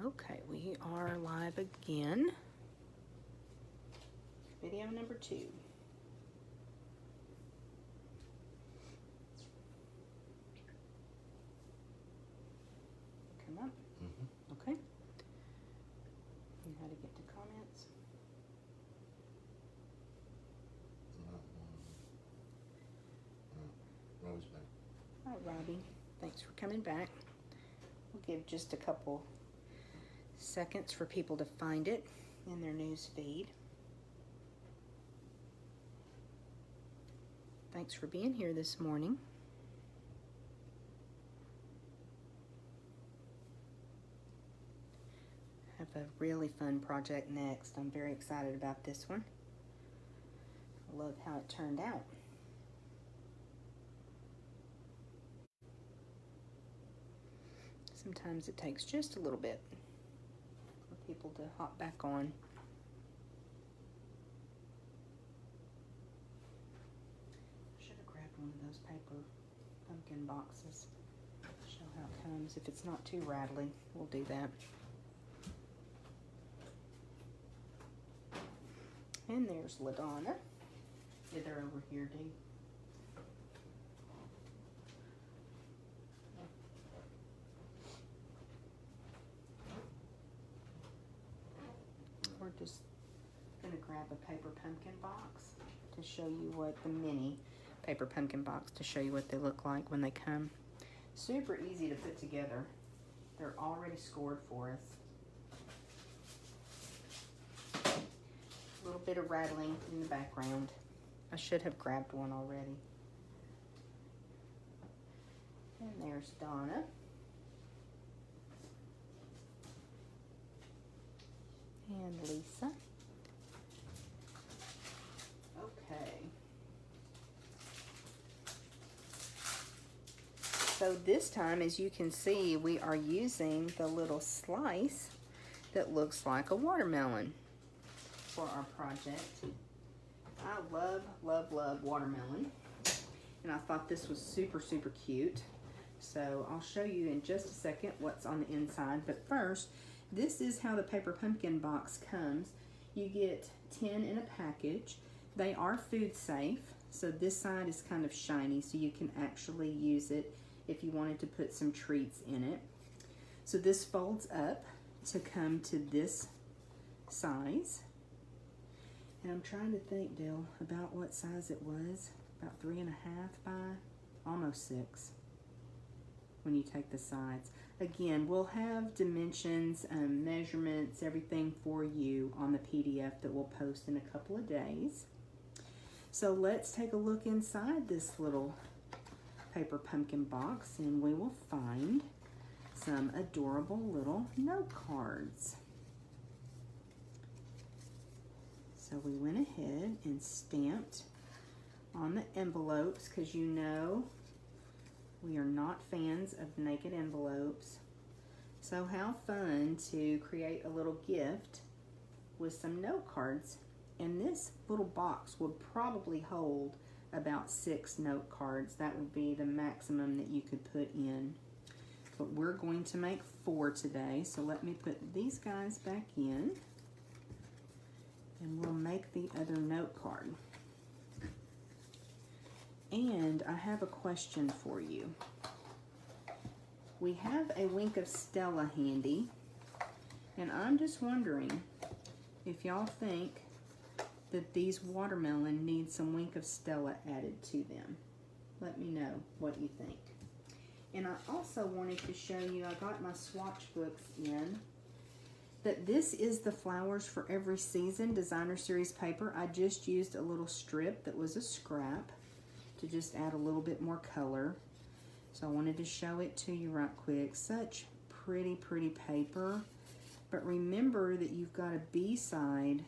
Okay, we are live again. Video number 2. Come up. Okay. And how to get to comments. Robbie's back. Hi, Robbie. Thanks for coming back. We'll give just a couple seconds for people to find it in their news feed. Thanks for being here this morning. Have a really fun project next. I'm very excited about this one. I love how it turned out. Sometimes it takes just a little bit for people to hop back on. I should have grabbed one of those paper pumpkin boxes. Show how it comes. If it's not too rattly, we'll do that. And there's LaDonna. Get her over here, Dee. We're just gonna grab a paper pumpkin box to show you what the mini paper pumpkin box to show you what they look like when they come. Super easy to put together. They're already scored for us. A little bit of rattling in the background. I should have grabbed one already. And there's Donna. And Lisa. Okay. So this time, as you can see, we are using the little slice that looks like a watermelon for our project. I love, love, love watermelon. And I thought this was super, super cute. So I'll show you in just a second what's on the inside. But first, this is how the paper pumpkin box comes. You get 10 in a package. They are food safe. So this side is kind of shiny, so you can actually use it if you wanted to put some treats in it. So this folds up to come to this size. And I'm trying to think, Dill, about what size it was. About 3.5 by almost 6 when you take the sides. Again, we'll have dimensions, measurements, everything for you on the PDF that we'll post in a couple of days. So let's take a look inside this little paper pumpkin box and we will find some adorable little note cards. So we went ahead and stamped on the envelopes because you know we are not fans of naked envelopes. So how fun to create a little gift with some note cards. And this little box would probably hold about 6 note cards. That would be the maximum that you could put in. But we're going to make 4 today. So let me put these guys back in. And we'll make the other note card. And I have a question for you. We have a Wink of Stella handy, and I'm just wondering if y'all think that these watermelon need some Wink of Stella added to them. Let me know what you think. And I also wanted to show you, I got my swatch books in, that this is the Flowers for Every Season Designer Series paper. I just used a little strip that was a scrap to just add a little bit more color. So I wanted to show it to you right quick. Such pretty, pretty paper. But remember that you've got a B-side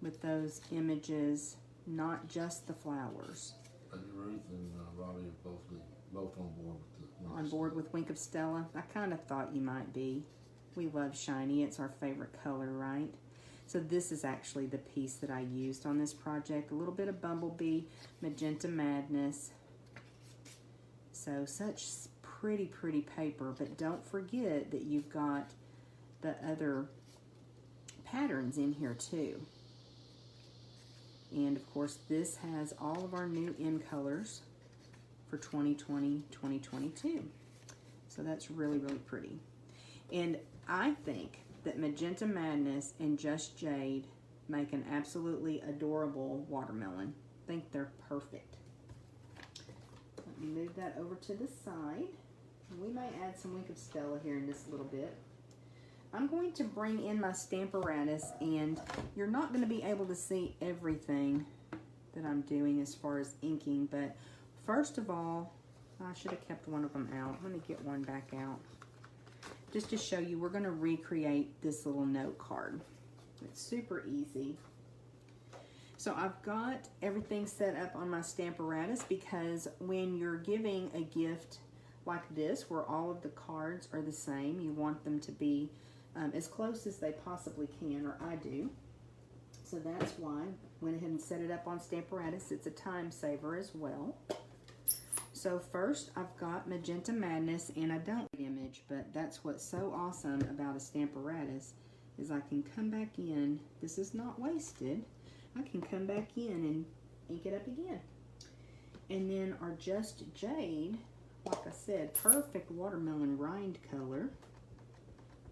with those images, not just the flowers. Ruth and Robbie are both on board with the On board with Wink of Stella? I kind of thought you might be. We love shiny. It's our favorite color, right? So this is actually the piece that I used on this project. A little bit of Bumblebee, Magenta Madness. So such pretty, pretty paper. But don't forget that you've got the other patterns in here too. And of course, this has all of our new in colors for 2020, 2022. So that's really, really pretty. And I think that Magenta Madness and Just Jade make an absolutely adorable watermelon. I think they're perfect. Let me move that over to the side. We may add some Wink of Stella here in just a little bit. I'm going to bring in my Stamparatus, and you're not going to be able to see everything that I'm doing as far as inking, but first of all, I should have kept one of them out. I'm going to get one back out. Just to show you, we're going to recreate this little note card. It's super easy. So I've got everything set up on my Stamparatus, because when you're giving a gift like this, where all of the cards are the same, you want them to be as close as they possibly can, or I do. So that's why I went ahead and set it up on Stamparatus. It's a time saver as well. So first I've got Magenta Madness, and I don't image, but that's what's so awesome about a Stamparatus is I can come back in. This is not wasted. I can come back in and ink it up again. And then our Just Jade, like I said, perfect watermelon rind color.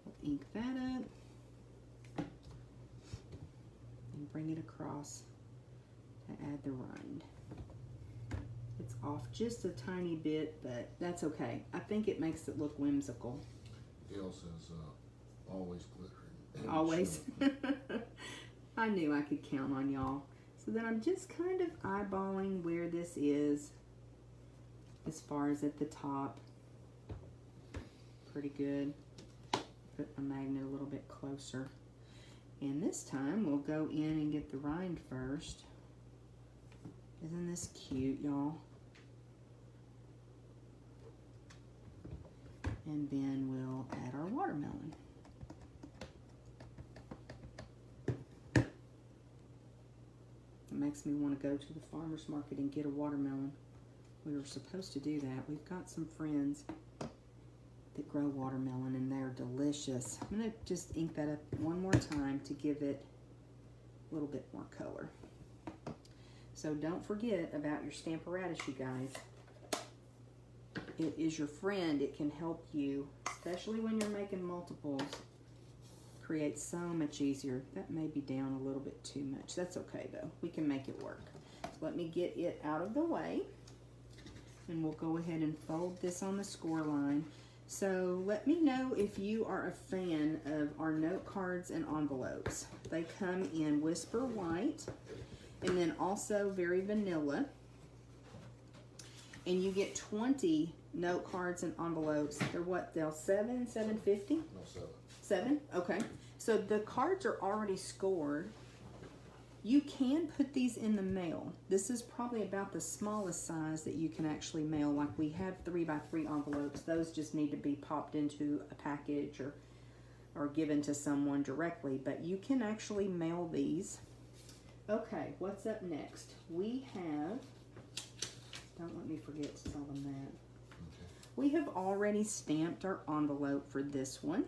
We'll ink that up and bring it across to add the rind. It's off just a tiny bit, but that's okay. I think it makes it look whimsical. Gail says, always glittering. Always. I knew I could count on y'all. So then I'm just kind of eyeballing where this is as far as at the top. Pretty good. Put my magnet a little bit closer. And this time we'll go in and get the rind first. Isn't this cute, y'all? And then we'll add our watermelon. It makes me want to go to the farmer's market and get a watermelon. We were supposed to do that. We've got some friends that grow watermelon, and they're delicious. I'm going to just ink that up one more time to give it a little bit more color. So don't forget about your Stamparatus, you guys. It is your friend. It can help you, especially when you're making multiples, create so much easier. That may be down a little bit too much. That's okay though. We can make it work. So let me get it out of the way, and we'll go ahead and fold this on the score line. So let me know if you are a fan of our note cards and envelopes. They come in Whisper White, and then also very vanilla. And you get 20 note cards and envelopes. They're what, Dale? $7.50? No, 7. $7? Okay. So the cards are already scored. You can put these in the mail. This is probably about the smallest size that you can actually mail. Like we have 3x3 envelopes. Those just need to be popped into a package or given to someone directly. But you can actually mail these. Okay, what's up next? We have, don't let me forget to tell them that. Okay. We have already stamped our envelope for this one.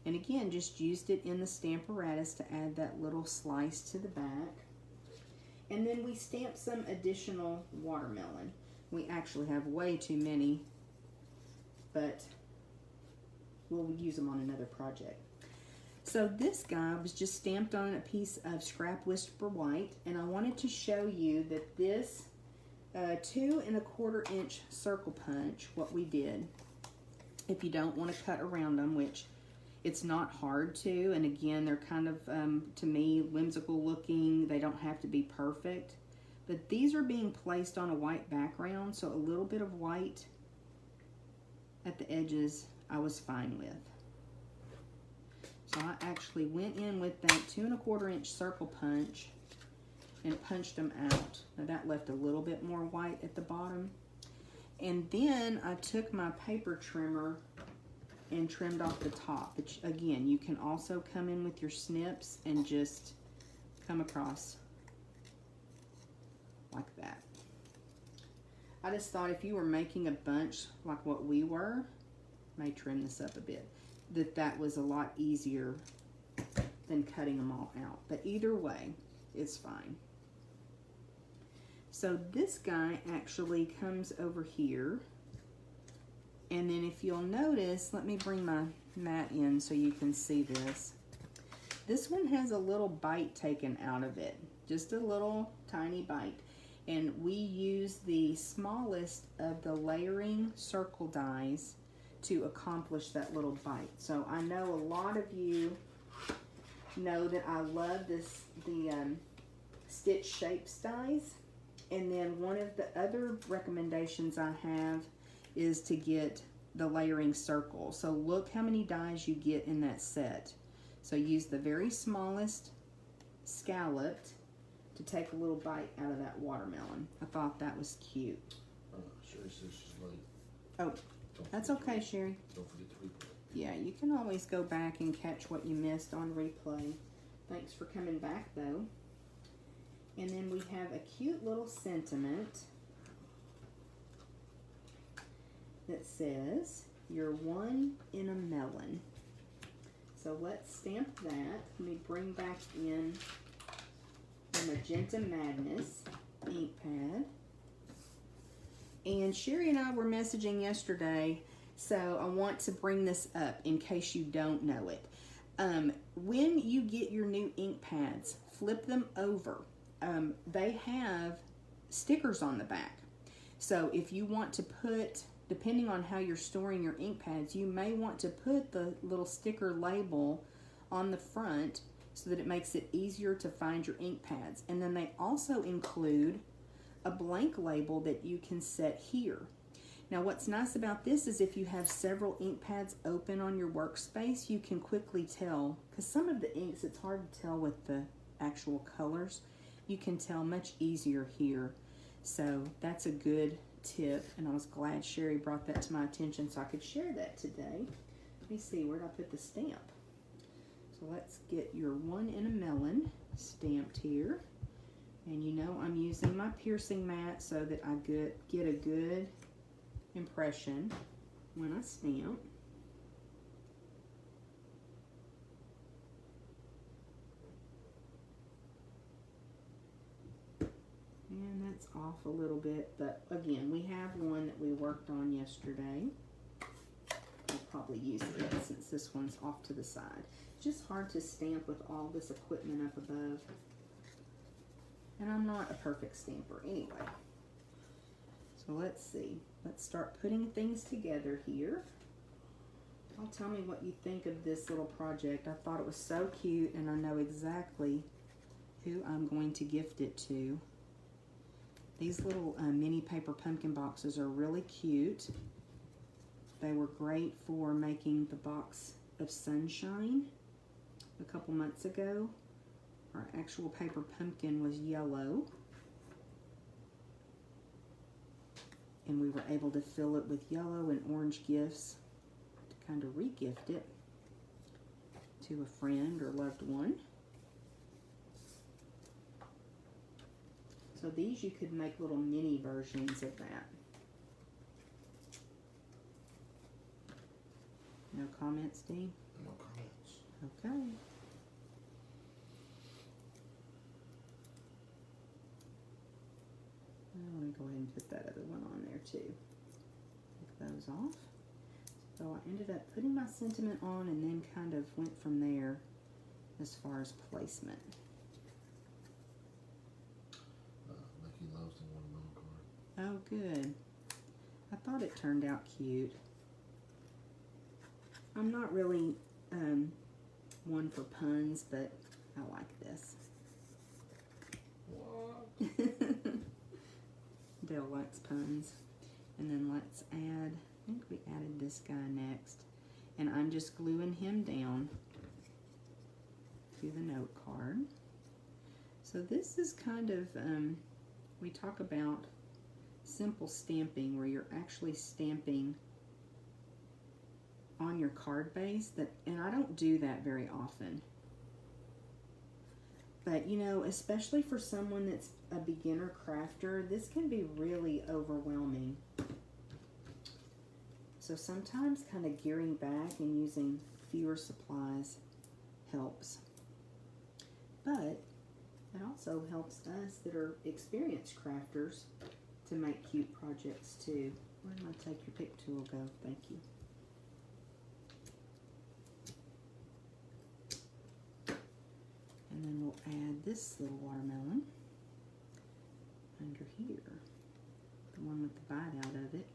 And again, just used it in the Stamparatus to add that little slice to the back. And then we stamped some additional watermelon. We actually have way too many, but we'll use them on another project. So this guy was just stamped on a piece of Scrap Whisper White, and I wanted to show you that this 2 1/4 inch circle punch, what we did, if you don't want to cut around them, which it's not hard to, and again, they're kind of, to me, whimsical looking. They don't have to be perfect. But these are being placed on a white background, so a little bit of white at the edges I was fine with. So I actually went in with that 2 1/4 inch circle punch and punched them out. Now that left a little bit more white at the bottom. And then I took my paper trimmer and trimmed off the top. But again, you can also come in with your snips and just come across like that. I just thought if you were making a bunch like what we were, may trim this up a bit. that was a lot easier than cutting them all out. But either way, it's fine. So this guy actually comes over here. And then if you'll notice, let me bring my mat in so you can see this. This one has a little bite taken out of it. Just a little tiny bite. And we use the smallest of the layering circle dies to accomplish that little bite. So I know a lot of you know that I love the stitch shapes dies. And then one of the other recommendations I have is to get the layering circle. So look how many dies you get in that set. So use the very smallest scalloped to take a little bite out of that watermelon. I thought that was cute. Sherry says she's late. Oh, that's okay, Sherry. Don't forget to replay. Yeah, you can always go back and catch what you missed on replay. Thanks for coming back, though. And then we have a cute little sentiment that says, "You're one in a melon." So let's stamp that. Let me bring back in the Magenta Madness ink pad. And Sherry and I were messaging yesterday, so I want to bring this up in case you don't know it. When you get your new ink pads, flip them over. They have stickers on the back. So if you want to put, depending on how you're storing your ink pads, you may want to put the little sticker label on the front so that it makes it easier to find your ink pads. And then they also include a blank label that you can set here. Now what's nice about this is if you have several ink pads open on your workspace, you can quickly tell, because some of the inks, it's hard to tell with the actual colors. You can tell much easier here. So that's a good tip, and I was glad Sherry brought that to my attention so I could share that today. Let me see, where did I put the stamp? So let's get your one in a melon stamped here. And you know I'm using my piercing mat so that I get a good impression when I stamp. And that's off a little bit, but again, we have one that we worked on yesterday. I'll probably use it since this one's off to the side. It's just hard to stamp with all this equipment up above. And I'm not a perfect stamper anyway. So let's see. Let's start putting things together here. I'll tell me what you think of this little project. I thought it was so cute, and I know exactly who I'm going to gift it to. These little mini paper pumpkin boxes are really cute. They were great for making the box of sunshine a couple months ago. Our actual paper pumpkin was yellow. And we were able to fill it with yellow and orange gifts to kind of re-gift it to a friend or loved one. So these you could make little mini versions of that. No comments, Dean? No comments. Okay. Let me go ahead and put that other one on there too. Take those off. So I ended up putting my sentiment on and then kind of went from there as far as placement. Mickey loves the watermelon card. Oh, good. I thought it turned out cute. I'm not really one for puns, but I like this. What? Dale likes puns. And then let's add, I think we added this guy next. And I'm just gluing him down to the note card. So this is kind of, we talk about simple stamping where you're actually stamping on your card base, and I don't do that very often. But you know, especially for someone that's a beginner crafter, this can be really overwhelming. So sometimes kind of gearing back and using fewer supplies helps. But it also helps us that are experienced crafters to make cute projects too. Where did my take your pick tool go? Thank you. And then we'll add this little watermelon under here, the one with the bite out of it.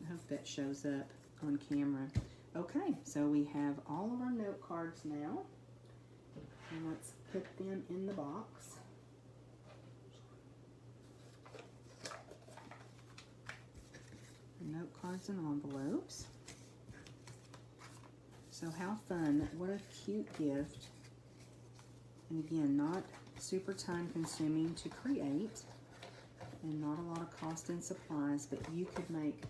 I hope that shows up on camera. Okay, so we have all of our note cards now. And let's put them in the box. Note cards and envelopes. So how fun, what a cute gift. And again, not super time consuming to create and not a lot of cost and supplies, but you could make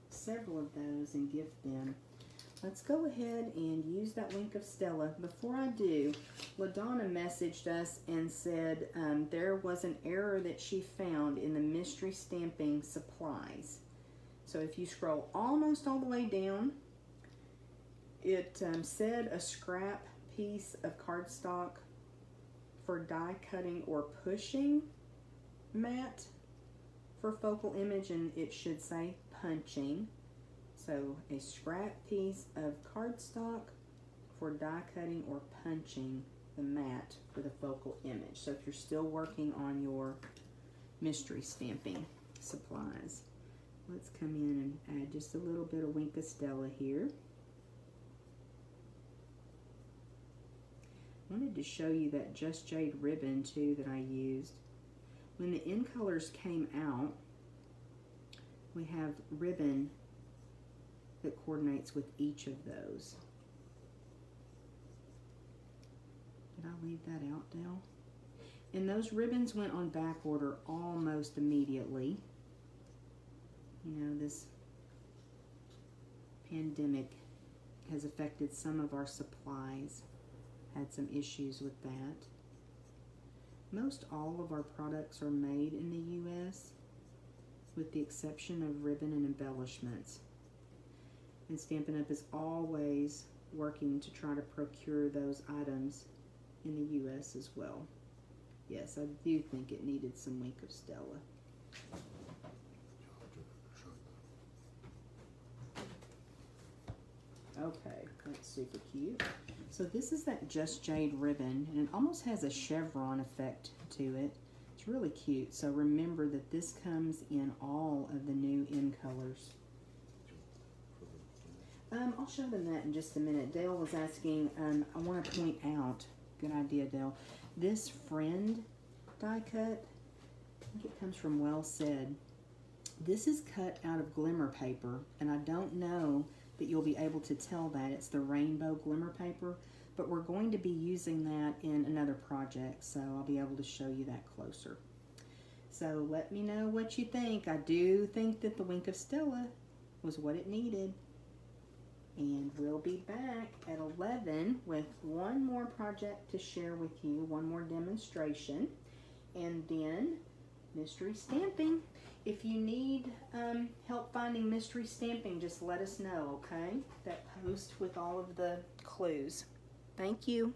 several of those and gift them. Let's go ahead and use that Wink of Stella. Before I do, LaDonna messaged us and said there was an error that she found in the mystery stamping supplies. So if you scroll almost all the way down, it said a scrap piece of cardstock for die cutting or pushing mat for focal image, and it should say punching. So a scrap piece of cardstock for die cutting or punching the mat for the focal image. So if you're still working on your mystery stamping supplies, let's come in and add just a little bit of Wink of Stella here. I wanted to show you that Just Jade ribbon too that I used. When the In Colors came out, we have ribbon that coordinates with each of those. Did I leave that out, Dale? And those ribbons went on back order almost immediately. You know, this pandemic has affected some of our supplies. Had some issues with that. Most all of our products are made in the U.S. with the exception of ribbon and embellishments. And Stampin' Up! Is always working to try to procure those items in the U.S. as well. Yes, I do think it needed some Wink of Stella. Okay, that's super cute. So this is that Just Jade ribbon, and it almost has a chevron effect to it. It's really cute. So remember that this comes in all of the new In Colors. I'll show them that in just a minute. Dale was asking, I want to point out, good idea, Dale, this Friend die cut, I think it comes from Well Said. This is cut out of glimmer paper, and I don't know that you'll be able to tell that it's the rainbow glimmer paper, but we're going to be using that in another project, so I'll be able to show you that closer. So let me know what you think. I do think that the Wink of Stella was what it needed. And we'll be back at 11 with one more project to share with you, one more demonstration, and then mystery stamping. If you need help finding mystery stamping, just let us know, okay? That post with all of the clues. Thank you.